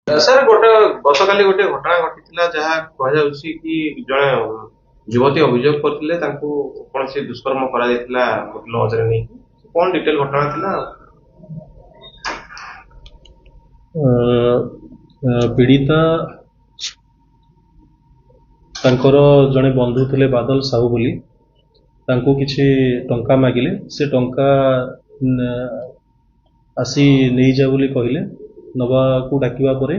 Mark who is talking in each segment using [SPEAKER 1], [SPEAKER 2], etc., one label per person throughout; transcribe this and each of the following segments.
[SPEAKER 1] Sir ଗୋଟେ ଗତକାଲି ଗୋଟେ ଘଟଣା ଘଟିଥିଲା ଯାହା କୁହାଯାଉଛି କି ଜଣେ ଯୁବତୀ ଅଭିଯୋଗ କରିଥିଲେ ତାଙ୍କୁ କୌଣସି ଦୁଷ୍କର୍ମ କରାଯାଇଥିଲା ଲଜରେ ନେଇକି କଣ ଡିଟେଲ ଘଟଣା ଥିଲା?
[SPEAKER 2] पीड़िता तांकर जड़े बंधु थे बादल साहू बोली किसी टंका मागिले से टंका आसी नहीं जा बोली कहले नवा को डाकिबा परे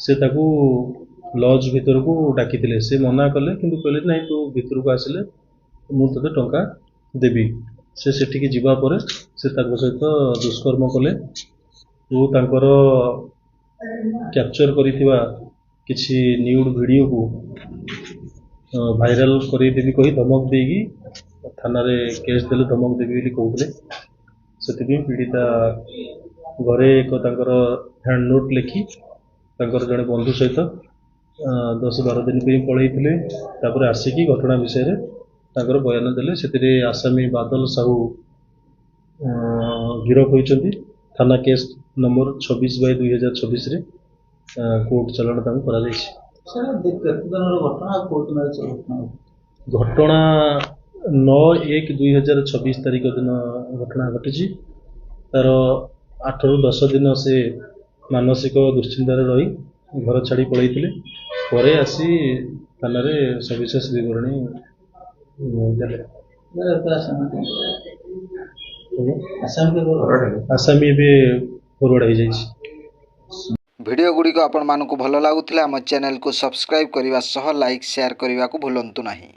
[SPEAKER 2] से ताकू लज भीतर को डाकी से मना कले किंतु कहले नहीं तू भीतर को आसिले मु तते टंका देबी से सेठी की जीवा परे से ताको सहित दुष्कर्म कले तो तांकर कैप्चर करिथिबा किछि न्यूड वीडियो को भाइराल करेदेवी कही धमक देगी थाना रे केस देले धमक देवी बोली कहूले से पीड़िता घरे एक तांकर हैंड नोट लिखि तांकर जड़े बंधु सहित 10-12 दिन पे पलैथिले तापर आसिकी घटना विषय रे तांकर बयान देले सेतिरे आसामी बादल साहू गिरफ होइचंती थाना केस नंबर 26/2026 रे कोर्ट चलन तांको करा जायछि। घटना 9/1/2026 तारीख दिन घटना घटी तार 8 ରୁ 10 दिन से मानसिक दुश्चिंतार रही घर छाड़ी पलैथिले परे आसी थाना रे सविशेष विवरणी देले। आसामी भी फॉरवर्ड हो जाइछि।
[SPEAKER 3] वीडियो गुड़ी को आपण मानक भल लगुला आम चैनल को सब्सक्राइब करने सह लाइक शेयर करने को भूलु नहीं।